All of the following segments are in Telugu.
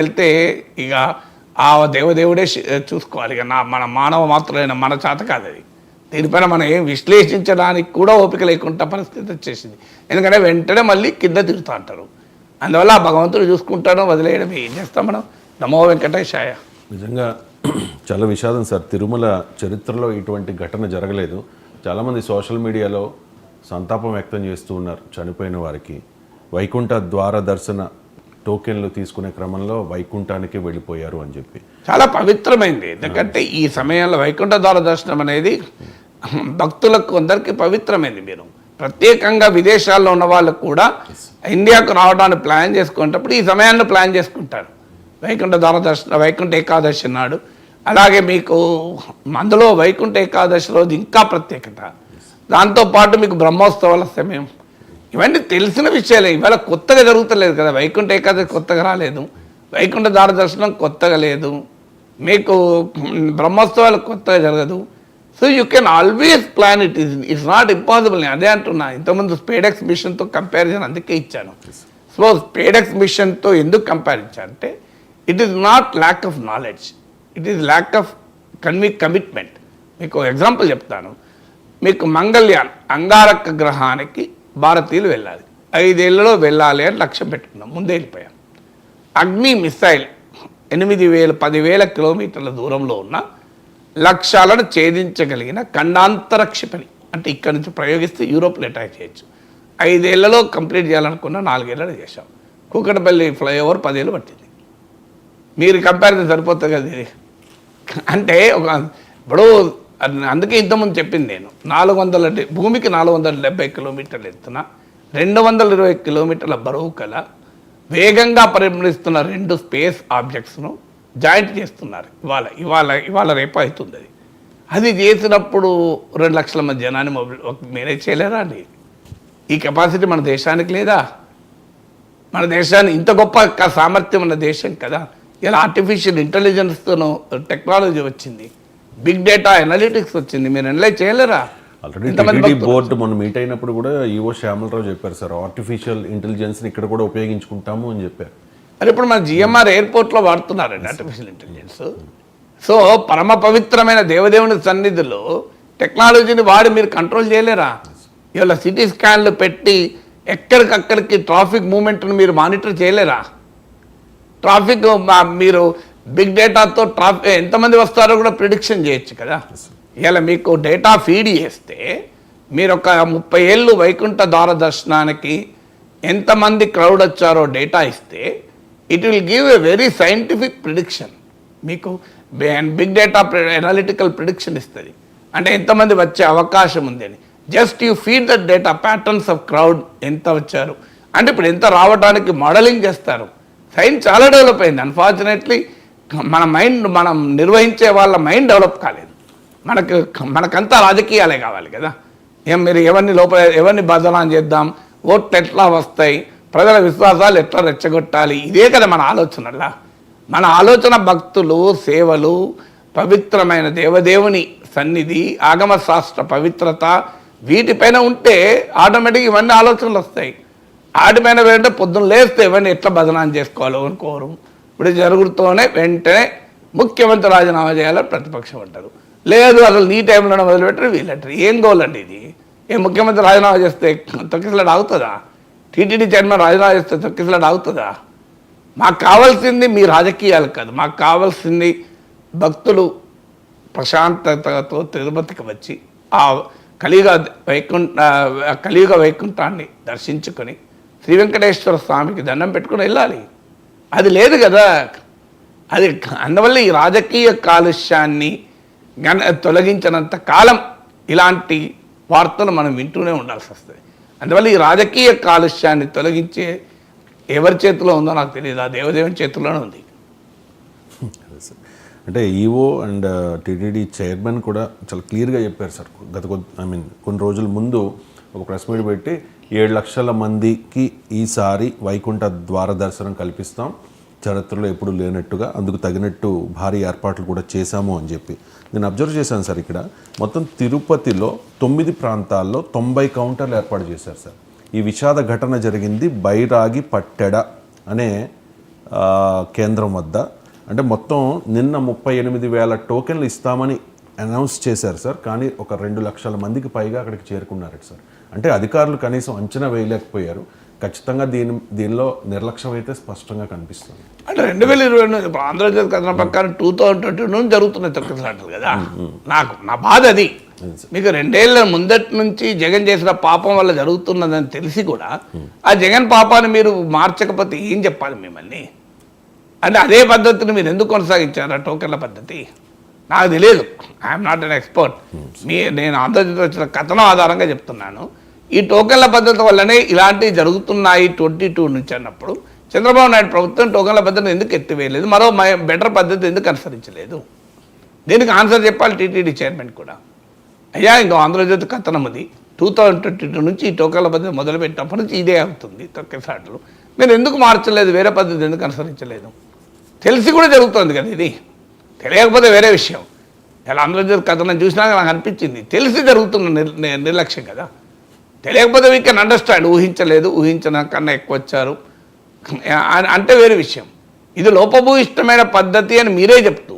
వెళ్తే ఇక ఆ దేవదేవుడే చూసుకోవాలి. ఇక మన మానవ మాత్రమైన మన చేత కాదు అది. దీనిపైన మనం ఏం విశ్లేషించడానికి కూడా ఓపిక లేకుండా పరిస్థితి వచ్చేసింది. ఎందుకంటే వెంటనే మళ్ళీ కింద తిరుగుతూ అంటారు. అందువల్ల ఆ భగవంతుడు చూసుకుంటాను, వదిలేయడం ఏం చేస్తాం మనం. నమో వెంకటేశాయ. నిజంగా చాలా విషాదం సార్. తిరుమల చరిత్రలో ఇటువంటి ఘటన జరగలేదు. చాలామంది సోషల్ మీడియాలో సంతాపం వ్యక్తం చేస్తూ ఉన్నారు చనిపోయిన వారికి. వైకుంఠ ద్వార దర్శన టోకెన్లు తీసుకునే క్రమంలో వైకుంఠానికి వెళ్ళిపోయారు అని చెప్పి. చాలా పవిత్రమైంది. ఎందుకంటే ఈ సమయంలో వైకుంఠ ద్వార దర్శనం అనేది భక్తులకు అందరికీ పవిత్రమైంది. మీరు ప్రత్యేకంగా విదేశాల్లో ఉన్న వాళ్ళకు కూడా ఇండియాకు రావడానికి ప్లాన్ చేసుకునేటప్పుడు ఈ సమయాన్ని ప్లాన్ చేసుకుంటారు. వైకుంఠ ద్వార దర్శనం, వైకుంఠ ఏకాదశి నాడు. అలాగే మీకు అందులో వైకుంఠ ఏకాదశి రోజు ఇంకా ప్రత్యేకత. దాంతోపాటు మీకు బ్రహ్మోత్సవాల సమయం. ఇవన్నీ తెలిసిన విషయాలే. ఇవాళ కొత్తగా జరుగుతలేదు కదా. వైకుంఠ ఏకాదశి కొత్తగా రాలేదు, వైకుంఠ ద్వార దర్శనం కొత్తగా లేదు, మీకు బ్రహ్మోత్సవాలు కొత్తగా జరగదు. So you can always plan it. It's not impossible. నేను అదే అంటున్నా. ఇంతకుముందు స్పేడెక్స్ మిషన్తో కంపారిజన్ అందుకే ఇచ్చాను. సో స్పేడెక్స్ మిషన్తో ఎందుకు కంపేర్ ఇచ్చానంటే it is not lack of knowledge, it is lack of commitment. మీకు ఎగ్జాంపుల్ చెప్తాను. మీకు మంగళ్యాన్ అంగారక గ్రహానికి భారతీయులు వెళ్ళాలి, 5 ఏళ్లలో వెళ్ళాలి అని లక్ష్యం పెట్టుకున్నాం. ముందే వెళ్ళిపోయాం. అగ్ని మిసైల్ 8,000 10,000 కిలోమీటర్ల దూరంలో ఉన్న లక్ష్యాలను ఛేదించగలిగిన ఖండాంతర క్షిపణి, అంటే ఇక్కడ నుంచి ప్రయోగిస్తే యూరోప్లో అటాక్ చేయొచ్చు. 5 ఏళ్లలో కంప్లీట్ చేయాలనుకున్న 4 ఏళ్ళలో చేశాం. కూకటపల్లి ఫ్లైఓవర్ 10 ఏళ్ళు పట్టింది. మీరు కంపారిజన్ సరిపోతుంది కదా ఇది. అంటే ఇప్పుడు అందుకే ఇంతకుముందు చెప్పింది నేను, 400 భూమికి 470 కిలోమీటర్లు ఎత్తున 220 కిలోమీటర్ల బరువు కల వేగంగా పరిగణిస్తున్న 2 స్పేస్ ఆబ్జెక్ట్స్ను జాయింట్ చేస్తున్నారు. ఇవాళ రేపు అవుతుంది. అది చేసినప్పుడు 2 లక్షల మంది జనాన్ని మేనేజ్ చేయలేరా అండి? ఈ కెపాసిటీ మన దేశానికి లేదా? మన దేశాన్ని ఇంత గొప్ప సామర్థ్యం ఉన్న దేశం కదా. ఇలా ఆర్టిఫిషియల్ ఇంటెలిజెన్స్తో టెక్నాలజీ వచ్చింది, బిగ్ డేటా అనలిటిక్స్ వచ్చింది. మీరు అనలైజ్ చేయలేరా? ఆల్రెడీ బోర్డు మొన్న మీట్ అయినప్పుడు కూడా ఈవో శ్యామలరావు చెప్పారు సార్, ఆర్టిఫిషియల్ ఇంటెలిజెన్స్ని ఇక్కడ కూడా ఉపయోగించుకుంటాము అని చెప్పారు. మరి ఇప్పుడు మన జిఎంఆర్ ఎయిర్పోర్ట్లో వాడుతున్నారండి ఆర్టిఫిషియల్ ఇంటెలిజెన్స్. సో పరమ పవిత్రమైన దేవదేవుని సన్నిధిలో టెక్నాలజీని వాడి మీరు కంట్రోల్ చేయలేరా? ఇవాళ సిటీ స్కాన్లు పెట్టి ఎక్కడికక్కడికి ట్రాఫిక్ మూమెంట్ను మీరు మానిటర్ చేయలేరా? ట్రాఫిక్ మీరు బిగ్ డేటాతో ఎంతమంది వస్తారో కూడా ప్రిడిక్షన్ చేయొచ్చు కదా. ఇలా మీకు డేటా ఫీడ్ చేస్తే మీరు ఒక 30 ఏళ్ళు వైకుంఠ ద్వార దర్శనానికి ఎంతమంది క్రౌడ్ వచ్చారో డేటా ఇస్తే it will give a very scientific prediction. మీకు బిగ్ డేటా ఎనాలిటికల్ ప్రిడిక్షన్ ఇస్తుంది. అంటే ఎంతమంది వచ్చే అవకాశం ఉంది అని. Just you feed the data patterns of crowd, ఎంత వచ్చారు అంటే ఇప్పుడు ఎంత రావడానికి మోడలింగ్ చేస్తారు. సైన్స్ చాలా డెవలప్ అయింది. అన్ఫార్చునేట్లీ మనం నిర్వహించే వాళ్ళ మైండ్ డెవలప్ కాలేదు. మనకంతా రాజకీయాలే కావాలి కదా. మీరు ఎవరిని బదనాం చేద్దాం, ఓట్లు ఎట్లా వస్తాయి, ప్రజల విశ్వాసాలు ఎట్లా రెచ్చగొట్టాలి, ఇదే కదా మన ఆలోచనలా. మన ఆలోచన భక్తులు, సేవలు, పవిత్రమైన దేవదేవుని సన్నిధి, ఆగమ శాస్త్ర పవిత్రత, వీటిపైన ఉంటే ఆటోమేటిక్గా ఇవన్నీ ఆలోచనలు వస్తాయి. వాటిపైన వెంటనే పొద్దున్న లేస్తే ఇవన్నీ ఎట్లా బదనాం చేసుకోవాలో అనుకోరు. ఇప్పుడు జరుగుతూనే వెంటనే ముఖ్యమంత్రి రాజీనామా చేయాలని ప్రతిపక్షం అంటారు. లేదు అసలు నీ టైంలోనే మొదలుపెట్టరు వీళ్ళంటారు. ఏం గోల్ ఇది? ముఖ్యమంత్రి రాజీనామా చేస్తే తొక్కిసలాట ఆగుతుందా? టీటీడీ చైర్మన్ రాజీనామా చేస్తే తొక్కిసలాట ఆగుతుందా? మాకు కావాల్సింది మీ రాజకీయాలు కాదు. మాకు కావాల్సింది భక్తులు ప్రశాంతతతో తిరుపతికి వచ్చి ఆ కలియుగ వైకుంఠాన్ని దర్శించుకొని శ్రీ వెంకటేశ్వర స్వామికి దండం పెట్టుకుని వెళ్ళాలి. అది లేదు కదా. అది అందువల్ల ఈ రాజకీయ కాలుష్యాన్ని తొలగించినంత కాలం ఇలాంటి వార్తలు మనం వింటూనే ఉండాల్సి వస్తుంది. అందువల్ల ఈ రాజకీయ కాలుష్యాన్ని తొలగించే ఎవరి చేతిలో ఉందో నాకు తెలియదు. ఆ దేవదేవుని చేతిలోనే ఉంది. అంటే ఈవో అండ్ టీటీడీ చైర్మన్ కూడా చాలా క్లియర్గా చెప్పారు సార్. కొన్ని రోజుల ముందు ఒక ప్రెస్ మీట్ పెట్టి 7 లక్షల మందికి ఈసారి వైకుంఠ ద్వార దర్శనం కల్పిస్తాం, చరిత్రలో ఎప్పుడు లేనట్టుగా, అందుకు తగినట్టు భారీ ఏర్పాట్లు కూడా చేశాము అని చెప్పి నేను అబ్జర్వ్ చేశాను సార్. ఇక్కడ మొత్తం తిరుపతిలో 9 ప్రాంతాల్లో 90 కౌంటర్లు ఏర్పాటు చేశారు సార్. ఈ విషాద ఘటన జరిగింది బైరాగి పట్టెడ అనే కేంద్రం వద్ద. అంటే మొత్తం నిన్న 38,000 టోకెన్లు ఇస్తామని అనౌన్స్ చేశారు సార్. కానీ ఒక 2 లక్షల మందికి పైగా అక్కడికి చేరుకున్నారట సార్. అంటే అధికారులు కనీసం అంచనా వేయలేకపోయారు. ఖచ్చితంగా దీనిలో నిర్లక్ష్యం అయితే స్పష్టంగా కనిపిస్తుంది. అంటే 2022 ఇప్పుడు ఆంధ్రప్రదేశ్ కథన ప్రకారం 2022 నుంచి జరుగుతున్న తొక్కిసలాటలు కదా. నా బాధ అది. మీకు 2 ఏళ్ల ముందటి నుంచి జగన్ చేసిన పాపం వల్ల జరుగుతున్నదని తెలిసి కూడా ఆ జగన్ పాపాన్ని మీరు మార్చకపోతే ఏం చెప్పాలి మిమ్మల్ని? అంటే అదే పద్ధతిని మీరు ఎందుకు కొనసాగించారు? ఆ టోకెన్ల పద్ధతి నాకు తెలియదు. I'm not an expert. నేను ఆంధ్రప్రదేశ్ వచ్చిన కథనం ఆధారంగా చెప్తున్నాను. ఈ టోకెన్ల పద్ధతి వల్లనే ఇలాంటివి జరుగుతున్నాయి 22 నుంచి అన్నప్పుడు చంద్రబాబు నాయుడు ప్రభుత్వం టోకెన్ల పద్ధతిని ఎందుకు ఎత్తివేయలేదు? మరో బెటర్ పద్ధతి ఎందుకు అనుసరించలేదు? దీనికి ఆన్సర్ చెప్పాలి టీటీడీ చైర్మన్ కూడా. అయ్యా ఇంకో ఆంధ్రజ్యోతి కథనం అది 2022 నుంచి ఈ టోకెన్ల పద్ధతి మొదలుపెట్టినప్పటి నుంచి ఇదే అవుతుంది తొక్కిసలాటలు. మీరు ఎందుకు మార్చలేదు? వేరే పద్ధతి ఎందుకు అనుసరించలేదు? తెలిసి కూడా జరుగుతుంది కదా ఇది. తెలియకపోతే వేరే విషయం. ఇలా ఆంధ్రజ్యోతి కథనం చూసినా నాకు అనిపించింది తెలిసి జరుగుతున్న నిర్లక్ష్యం కదా. తెలియకపోతే వీ కెన్ అండర్స్టాండ్. ఊహించలేదు, ఊహించిన కన్నా ఎక్కువ వచ్చారు అంటే వేరే విషయం. ఇది లోపభూయిష్టమైన పద్ధతి అని మీరే చెప్తూ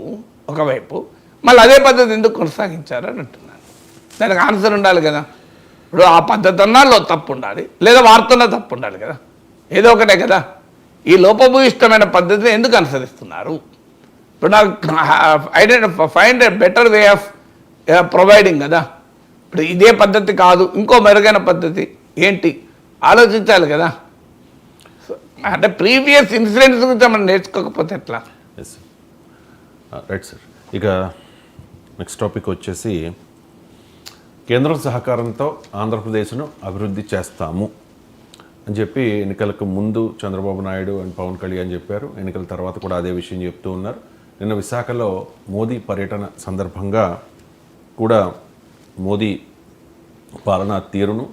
ఒకవైపు మళ్ళీ అదే పద్ధతి ఎందుకు కొనసాగించారు అని అంటున్నాను. దానికి ఆన్సర్ ఉండాలి కదా. ఇప్పుడు ఆ పద్ధతి అన్నా తప్పు ఉండాలి, లేదా వార్తన్నా తప్పు ఉండాలి కదా. ఏదో ఒకటే కదా. ఈ లోపభూయిష్టమైన పద్ధతిని ఎందుకు అనుసరిస్తున్నారు? ఇప్పుడు నాకు find a better way of providing కదా. ఇప్పుడు ఇదే పద్ధతి కాదు, ఇంకో మెరుగైన పద్ధతి ఏంటి ఆలోచించాలి కదా. అంటే ప్రీవియస్ ఇన్సిడెంట్స్ గురించి మనం నేర్చుకోకపోతే ఎట్లా? Yes right sir. ఇక నెక్స్ట్ టాపిక్ వచ్చేసి కేంద్రం సహకారంతో ఆంధ్రప్రదేశ్ను అభివృద్ధి చేస్తాము అని చెప్పి ఎన్నికలకు ముందు చంద్రబాబు నాయుడు అండ్ పవన్ కళ్యాణ్ చెప్పారు. ఎన్నికల తర్వాత కూడా అదే విషయం చెప్తూ ఉన్నారు. నిన్న విశాఖలో మోదీ పర్యటన సందర్భంగా కూడా మోదీ పాలనా తీరును,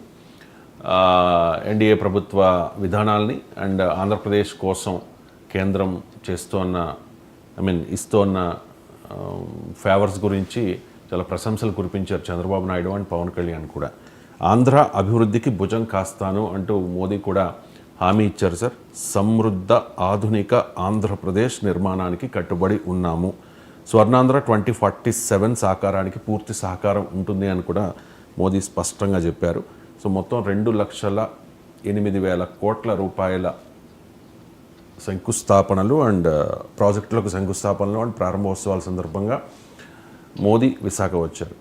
ఎన్డీఏ ప్రభుత్వ విధానాల్ని అండ్ ఆంధ్రప్రదేశ్ కోసం కేంద్రం ఇస్తున్న ఫేవర్స్ గురించి చాలా ప్రశంసలు కురిపించారు చంద్రబాబు నాయుడు అండ్ పవన్ కళ్యాణ్ కూడా. ఆంధ్ర అభివృద్ధికి భుజం కాస్తాను అంటూ మోదీ కూడా హామీ ఇచ్చారు సార్. సమృద్ధ ఆధునిక ఆంధ్రప్రదేశ్ నిర్మాణానికి కట్టుబడి ఉన్నాము. స్వర్ణాంధ్ర 2047 సాకారానికి పూర్తి సహకారం ఉంటుంది అని కూడా మోదీ స్పష్టంగా చెప్పారు. సో మొత్తం 2,08,000 కోట్ల రూపాయల శంకుస్థాపనలు అండ్ ప్రాజెక్టులకు శంకుస్థాపనలు అండ్ ప్రారంభోత్సవాల సందర్భంగా మోదీ విశాఖ వచ్చారు.